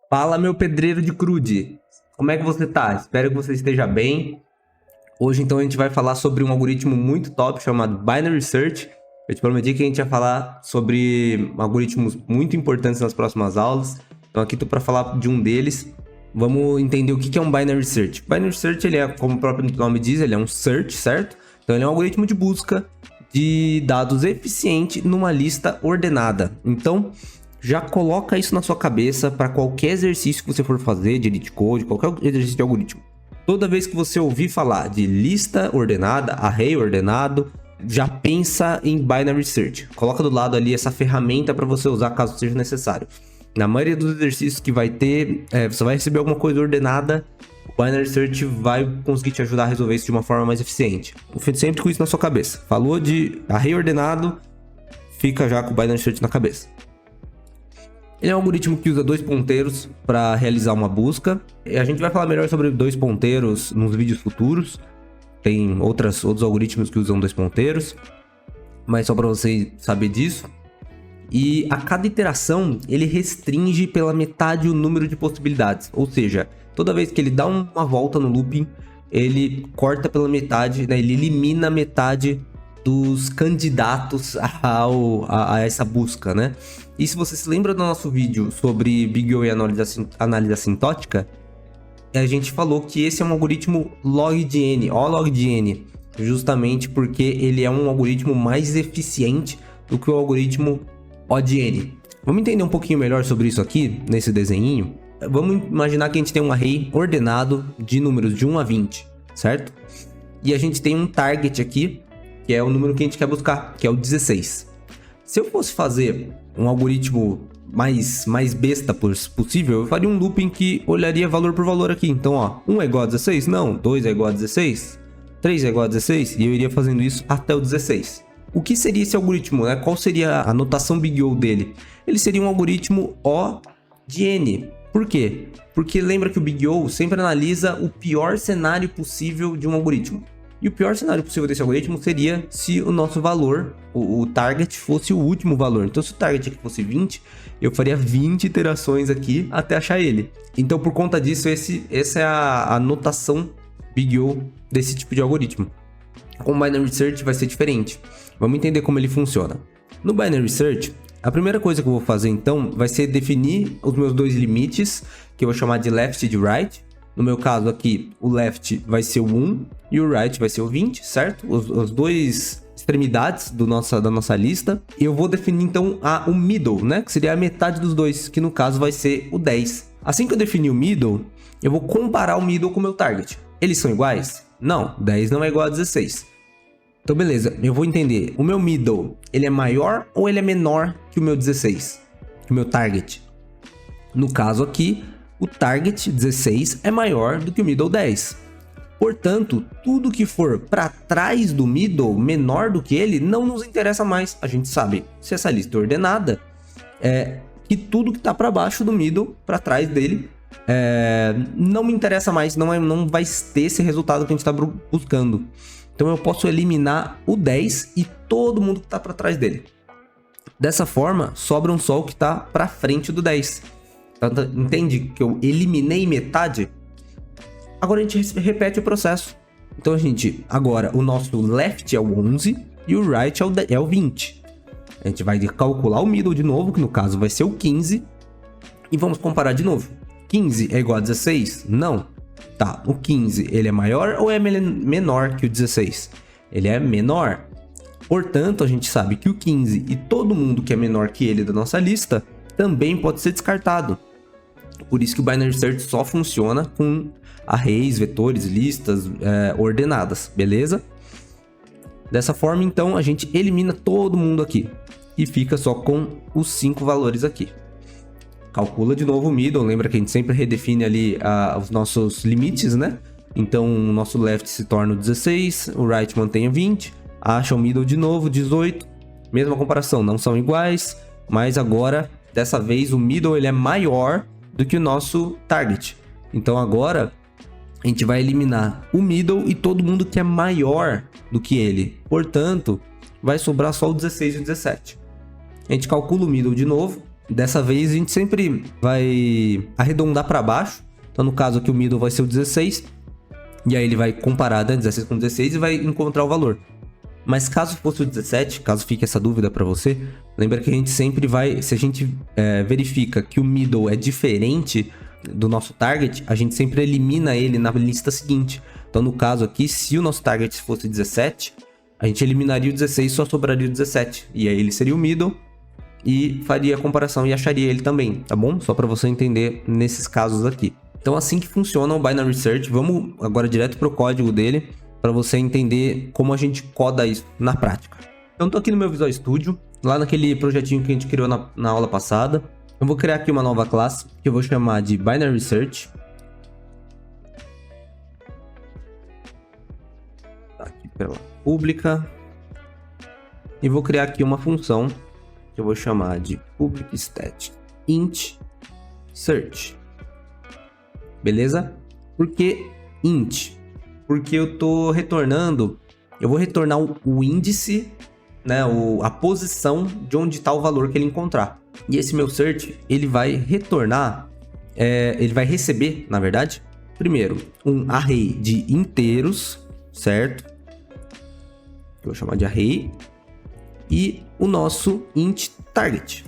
Fala, meu pedreiro de crude. Como é que você tá? Espero que você esteja bem. Hoje, então, a gente vai falar sobre um algoritmo muito top chamado Binary Search. Eu te prometi que a gente ia falar sobre algoritmos muito importantes nas próximas aulas. Então, aqui estou para falar de um deles. Vamos entender o que é um Binary Search. Binary Search, ele é, como o próprio nome diz, ele é um search, certo? Então, ele é um algoritmo de busca de dados eficiente numa lista ordenada. Então, já coloca isso na sua cabeça para qualquer exercício que você for fazer de Elite Code, qualquer exercício de algoritmo. Toda vez que você ouvir falar de lista ordenada, array ordenado, já pensa em Binary Search. Coloca do lado ali essa ferramenta para você usar caso seja necessário. Na maioria dos exercícios que vai ter, você vai receber alguma coisa ordenada, o Binary Search vai conseguir te ajudar a resolver isso de uma forma mais eficiente. Sempre com isso na sua cabeça. Falou de array ordenado, fica já com o Binary Search na cabeça. Ele é um algoritmo que usa dois ponteiros para realizar uma busca. E a gente vai falar melhor sobre dois ponteiros nos vídeos futuros. Tem outros algoritmos que usam dois ponteiros, mas só para você saber disso. E a cada iteração, ele restringe pela metade o número de possibilidades. Ou seja, toda vez que ele dá uma volta no looping, ele corta pela metade, né? Ele elimina metade dos candidatos a essa busca, né? E se você se lembra do nosso vídeo sobre Big O e análise assintótica, a gente falou que esse é um algoritmo log de n, log de n, justamente porque ele é um algoritmo mais eficiente do que o algoritmo O de n. Vamos entender um pouquinho melhor sobre isso aqui, nesse desenhinho. Vamos imaginar que a gente tem um array ordenado de números de 1 a 20, certo? E a gente tem um target aqui, que é o número que a gente quer buscar, que é o 16. Se eu fosse fazer um algoritmo mais besta possível, eu faria um looping que olharia valor por valor aqui. Então, ó, 1 é igual a 16? Não. 2 é igual a 16? 3 é igual a 16? E eu iria fazendo isso até o 16. O que seria esse algoritmo, né? Qual seria a notação Big O dele? Ele seria um algoritmo O de N. Por quê? Porque lembra que o Big O sempre analisa o pior cenário possível de um algoritmo. E o pior cenário possível desse algoritmo seria se o nosso valor, o target, fosse o último valor. Então, se o target aqui fosse 20, eu faria 20 iterações aqui até achar ele. Então, por conta disso, essa é a notação Big O desse tipo de algoritmo. Com o Binary Search vai ser diferente. Vamos entender como ele funciona. No Binary Search, a primeira coisa que eu vou fazer, então, vai ser definir os meus dois limites, que eu vou chamar de left e de right. No meu caso aqui, o left vai ser o 1 e o right vai ser o 20, certo? Os dois extremidades da nossa lista. E eu vou definir então o middle, né? Que seria a metade dos dois, que no caso vai ser o 10. Assim que eu definir o middle, eu vou comparar o middle com o meu target. Eles são iguais? Não, 10 não é igual a 16. Então beleza, eu vou entender. O meu middle, ele é maior ou ele é menor que o meu 16? Que o meu target? No caso aqui, o target 16 é maior do que o middle 10. Portanto, tudo que for para trás do middle, menor do que ele, não nos interessa mais. A gente sabe, se essa lista é ordenada, que tudo que está para baixo do middle, para trás dele, não me interessa mais, não vai ter esse resultado que a gente está buscando. Então eu posso eliminar o 10 e todo mundo que está para trás dele. Dessa forma, sobra só o que está para frente do 10. Entende que eu eliminei metade? Agora a gente repete o processo. Então agora o nosso left é o 11 e o right é o 20. A gente vai calcular o middle de novo, que no caso vai ser o 15. E vamos comparar de novo. 15 é igual a 16? Não. Tá, o 15 ele é maior ou é menor que o 16? Ele é menor. Portanto, a gente sabe que o 15 e todo mundo que é menor que ele da nossa lista também pode ser descartado. Por isso que o Binary Search só funciona com arrays, vetores, listas ordenadas, beleza? Dessa forma, então, a gente elimina todo mundo aqui e fica só com os 5 valores aqui. Calcula de novo o middle, lembra que a gente sempre redefine ali os nossos limites, né? Então, o nosso left se torna o 16, o right mantém o 20, acha o middle de novo, 18. Mesma comparação, não são iguais, mas agora, dessa vez, o middle ele é maior do que o nosso target. Então agora a gente vai eliminar o middle e todo mundo que é maior do que ele. Portanto, vai sobrar só o 16 e o 17. A gente calcula o middle de novo. Dessa vez a gente sempre vai arredondar para baixo. Então no caso aqui o middle vai ser o 16. E aí ele vai comparar 16 com 16 e vai encontrar o valor. Mas caso fosse o 17, caso fique essa dúvida para você, lembra que a gente sempre vai, se a gente verifica que o middle é diferente do nosso target, a gente sempre elimina ele na lista seguinte. Então no caso aqui, se o nosso target fosse 17, a gente eliminaria o 16 e só sobraria o 17. E aí ele seria o middle e faria a comparação e acharia ele também, tá bom? Só para você entender nesses casos aqui. Então assim que funciona o Binary Search, vamos agora direto para o código dele, para você entender como a gente coda isso na prática. Então tô aqui no meu Visual Studio, lá naquele projetinho que a gente criou na aula passada. Eu vou criar aqui uma nova classe, que eu vou chamar de Binary Search. Tá aqui pela pública. E vou criar aqui uma função, que eu vou chamar de public static int search. Beleza? Por que int? Porque eu tô retornando, eu vou retornar o índice, né, a posição de onde está o valor que ele encontrar. E esse meu search, ele vai retornar, ele vai receber, na verdade, primeiro, um array de inteiros, certo? Eu vou chamar de array. E o nosso int target,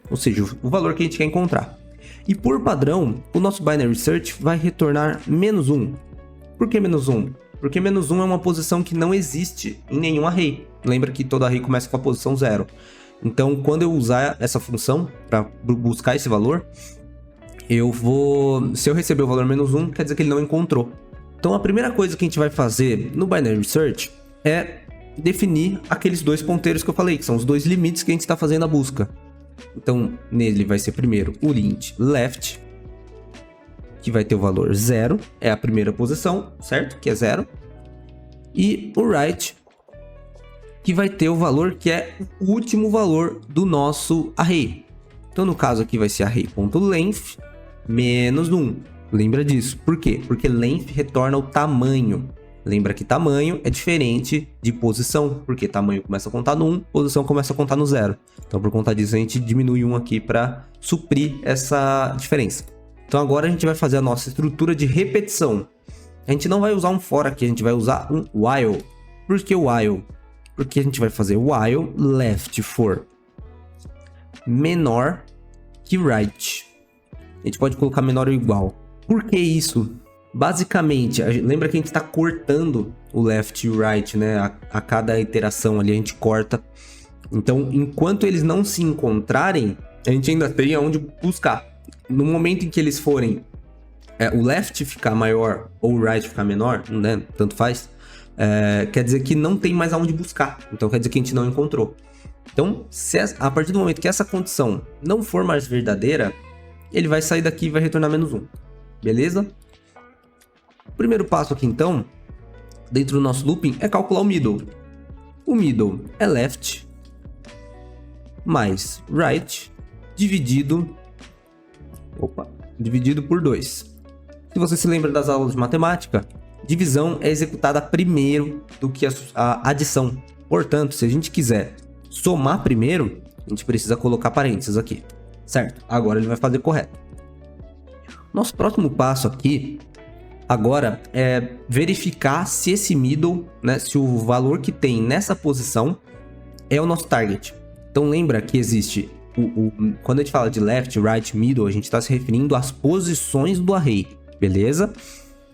ou seja, o valor que a gente quer encontrar. E por padrão, o nosso binary search vai retornar -1. Por que -1? Porque -1 é uma posição que não existe em nenhum array. Lembra que todo array começa com a posição 0. Então, quando eu usar essa função para buscar esse valor, se eu receber o valor -1, quer dizer que ele não encontrou. Então, a primeira coisa que a gente vai fazer no binary search é definir aqueles dois ponteiros que eu falei, que são os dois limites que a gente está fazendo a busca. Então, nele vai ser primeiro o int left, que vai ter o valor 0, é a primeira posição, certo? Que é 0. E o right, que vai ter o valor que é o último valor do nosso array. Então, no caso aqui vai ser array.length -1. Lembra disso. Por quê? Porque length retorna o tamanho. Lembra que tamanho é diferente de posição, porque tamanho começa a contar no 1, posição começa a contar no 0. Então, por conta disso, a gente diminui 1 aqui para suprir essa diferença. Então, agora a gente vai fazer a nossa estrutura de repetição. A gente não vai usar um for aqui, a gente vai usar um while. Por que while? Porque a gente vai fazer while left for menor que right. A gente pode colocar menor ou igual. Por que isso? Basicamente, lembra que a gente está cortando o left e o right, né? A cada iteração ali a gente corta. Então, enquanto eles não se encontrarem, a gente ainda teria onde buscar. No momento em que eles forem, o left ficar maior ou o right ficar menor, né? Tanto faz, quer dizer que não tem mais aonde buscar. Então, quer dizer que a gente não encontrou. Então, a partir do momento que essa condição não for mais verdadeira, ele vai sair daqui e vai retornar -1. Beleza? O primeiro passo aqui, então, dentro do nosso looping, é calcular o middle. O middle é left mais right dividido por 2. Se você se lembra das aulas de matemática, divisão é executada primeiro do que a adição. Portanto, se a gente quiser somar primeiro, a gente precisa colocar parênteses aqui, certo? Agora ele vai fazer correto. Nosso próximo passo aqui agora é verificar se esse middle, né, se o valor que tem nessa posição é o nosso target. Então lembra que existe, quando a gente fala de left, right, middle, a gente está se referindo às posições do array, beleza?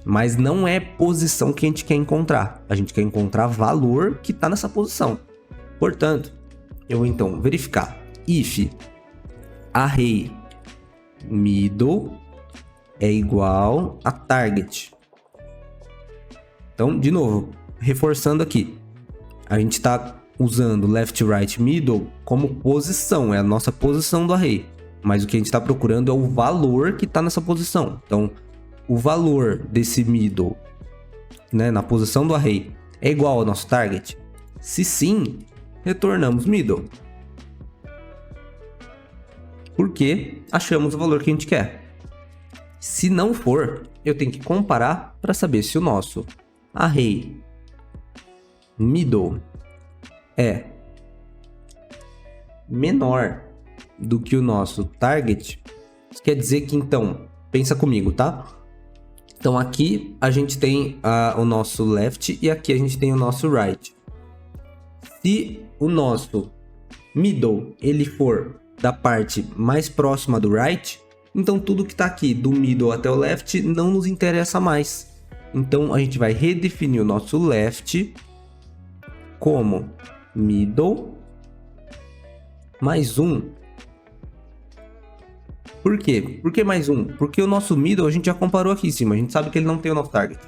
Mas não é posição que a gente quer encontrar. A gente quer encontrar valor que está nessa posição. Portanto, eu vou então verificar if array middle é igual a target. Então, de novo, reforçando aqui, a gente está usando left, right, middle como posição, é a nossa posição do array. Mas o que a gente está procurando é o valor que está nessa posição. Então, o valor desse middle, né, na posição do array é igual ao nosso target? Se sim, retornamos middle. Porque achamos o valor que a gente quer. Se não for, eu tenho que comparar para saber se o nosso array middle é menor do que o nosso target, isso quer dizer que, então, pensa comigo, tá? Então, aqui a gente tem o nosso left e aqui a gente tem o nosso right. Se o nosso middle, ele for da parte mais próxima do right, então tudo que está aqui do middle até o left não nos interessa mais. Então, a gente vai redefinir o nosso left como middle mais 1. Por quê? Por que mais 1? Porque o nosso middle a gente já comparou aqui em cima. A gente sabe que ele não tem o nosso target.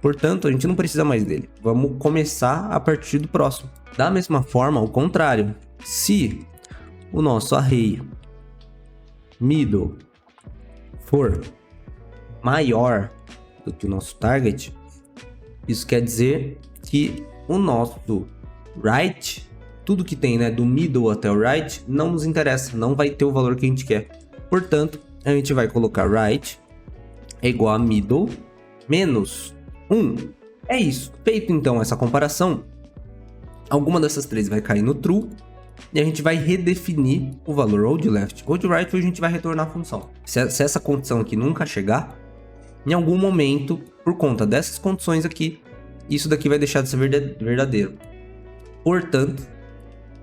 Portanto, a gente não precisa mais dele. Vamos começar a partir do próximo. Da mesma forma, ao contrário. Se o nosso array middle for maior do que o nosso target, isso quer dizer que o nosso right, tudo que tem, né, do middle até o right, não nos interessa, não vai ter o valor que a gente quer. Portanto, a gente vai colocar right é igual a middle menos 1. É isso. Feito então essa comparação, alguma dessas três vai cair no true e a gente vai redefinir o valor ou de left ou de right, ou a gente vai retornar a função. Se essa condição aqui nunca chegar, em algum momento, por conta dessas condições aqui, isso daqui vai deixar de ser verdadeiro. Portanto,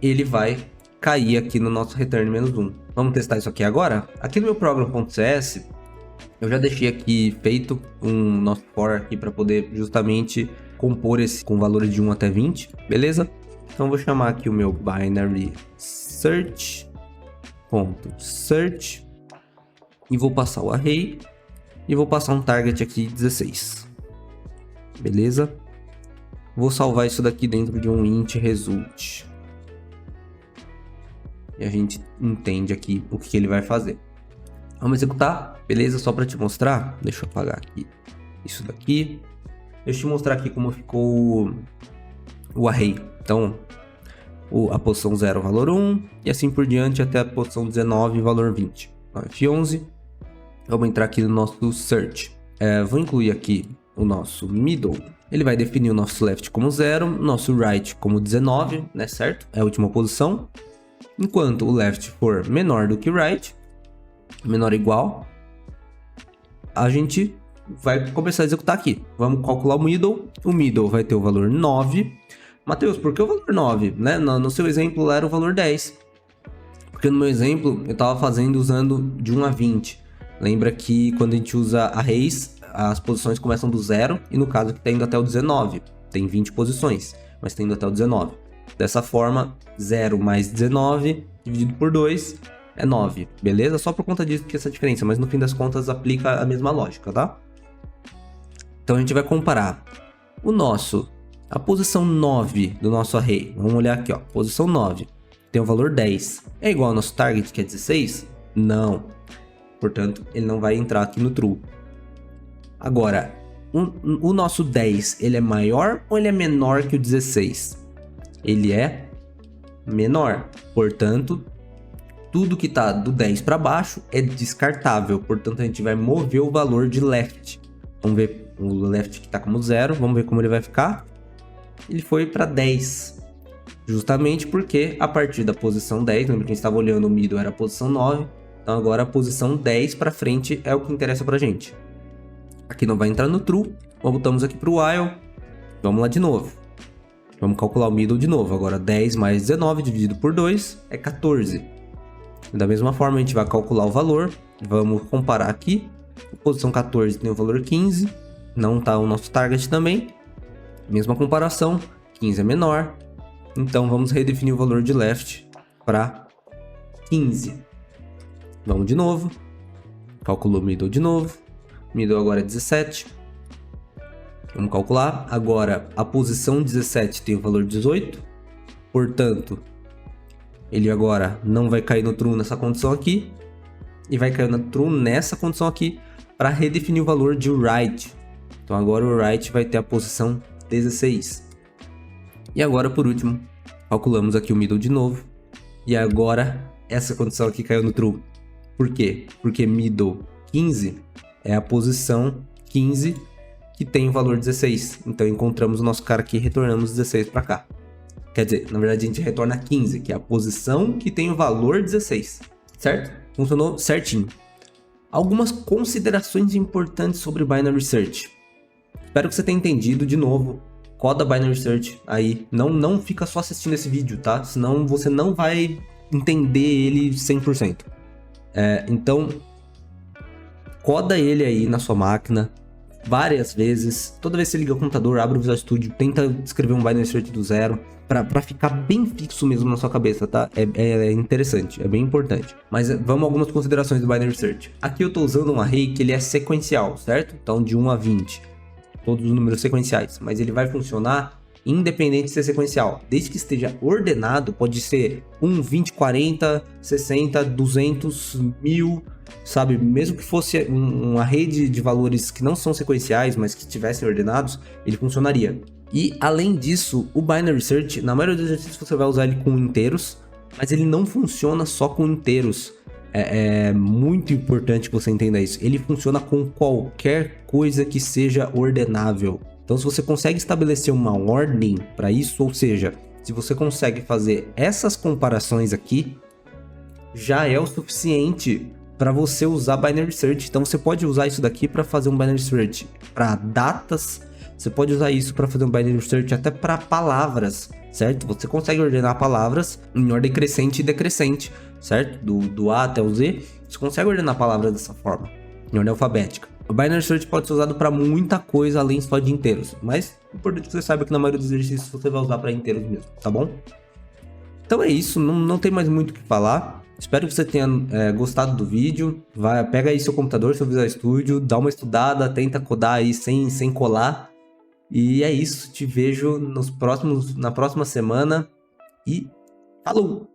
ele vai cair aqui no nosso return menos 1. Vamos testar isso aqui agora? Aqui no meu program.cs, eu já deixei aqui feito um nosso for aqui para poder justamente compor esse com valores de 1 até 20, beleza? Então, eu vou chamar aqui o meu binary search e vou passar o array e vou passar um target aqui 16, beleza? Vou salvar isso daqui dentro de um int result. E a gente entende aqui o que ele vai fazer. Vamos executar, beleza? Só para te mostrar, deixa eu apagar aqui isso daqui. Deixa eu te mostrar aqui como ficou o array. Então, a posição 0, valor 1, e assim por diante até a posição 19, valor 20. Então, F11, vamos entrar aqui no nosso search. Vou incluir aqui o nosso middle. Ele vai definir o nosso left como 0, nosso right como 19, né, certo? É a última posição. Enquanto o left for menor do que right, menor ou igual, a gente vai começar a executar aqui. Vamos calcular o middle. O middle vai ter o valor 9. Matheus, por que o valor 9? Né? No seu exemplo era o valor 10. Porque no meu exemplo eu estava fazendo usando de 1 a 20. Lembra que quando a gente usa arrays, as posições começam do 0 e no caso aqui está indo até o 19. Tem 20 posições, mas está indo até o 19. Dessa forma, 0 mais 19 dividido por 2 é 9, beleza? Só por conta disso que essa diferença, mas no fim das contas aplica a mesma lógica, tá? Então a gente vai comparar a posição 9 do nosso array. Vamos olhar aqui, ó, posição 9 tem o valor 10. É igual ao nosso target, que é 16? Não. Portanto, ele não vai entrar aqui no true. Agora, o nosso 10, ele é maior ou ele é menor que o 16? Ele é menor. Portanto, tudo que está do 10 para baixo é descartável. Portanto, a gente vai mover o valor de left. Vamos ver o left que está como 0. Vamos ver como ele vai ficar. Ele foi para 10. Justamente porque a partir da posição 10, lembra que a gente estava olhando o middle era a posição 9. Então agora a posição 10 para frente é o que interessa para a gente. Aqui não vai entrar no true. Voltamos aqui para o while. Vamos lá de novo. Vamos calcular o middle de novo. Agora 10 mais 19 dividido por 2 é 14. Da mesma forma a gente vai calcular o valor. Vamos comparar aqui. A posição 14 tem o valor 15. Não está o nosso target também. Mesma comparação. 15 é menor. Então vamos redefinir o valor de left para 15. Vamos de novo. Calculou o middle de novo. Middle agora é 17. Vamos calcular. Agora a posição 17 tem o valor 18. Portanto, ele agora não vai cair no true nessa condição aqui. E vai cair no true nessa condição aqui para redefinir o valor de right. Então agora o right vai ter a posição 16. E agora, por último, calculamos aqui o middle de novo. E agora essa condição aqui caiu no true. Por quê? Porque middle 15 é a posição 15 que tem o valor 16. Então encontramos o nosso cara aqui e retornamos 16 para cá. Quer dizer, na verdade a gente retorna 15, que é a posição que tem o valor 16. certo? Funcionou certinho. Algumas considerações importantes sobre Binary Search. Espero que você tenha entendido. De novo, coda Binary Search aí. Não fica só assistindo esse vídeo, tá? Senão você não vai entender ele 100%. Então, coda ele aí na sua máquina várias vezes. Toda vez que você liga o computador, abre o Visual Studio, tenta escrever um Binary Search do zero, pra ficar bem fixo mesmo na sua cabeça, tá? É interessante, é bem importante. Mas vamos a algumas considerações do Binary Search. Aqui eu tô usando um array que ele é sequencial, certo? Então de 1 a 20, todos os números sequenciais. Mas ele vai funcionar independente de ser sequencial. Desde que esteja ordenado, pode ser 1, 20, 40, 60, 200, 1000... sabe, mesmo que fosse um array de valores que não são sequenciais, mas que estivessem ordenados, ele funcionaria. E além disso, o Binary Search, na maioria dos exercícios você vai usar ele com inteiros, mas ele não funciona só com inteiros. É muito importante que você entenda isso. Ele funciona com qualquer coisa que seja ordenável. Então, se você consegue estabelecer uma ordem para isso, ou seja, se você consegue fazer essas comparações aqui, já é o suficiente para você usar Binary Search. Então você pode usar isso daqui para fazer um Binary Search para datas, você pode usar isso para fazer um Binary Search até para palavras, certo? Você consegue ordenar palavras em ordem crescente e decrescente, certo? Do A até o Z, você consegue ordenar palavras dessa forma, em ordem alfabética. O Binary Search pode ser usado para muita coisa além só de inteiros, mas é importante que você saiba que na maioria dos exercícios você vai usar para inteiros mesmo, tá bom? Então é isso, não tem mais muito o que falar. Espero que você tenha gostado do vídeo. Pega aí seu computador, seu Visual Studio, dá uma estudada, tenta codar aí sem colar. E é isso, te vejo na próxima semana e falou!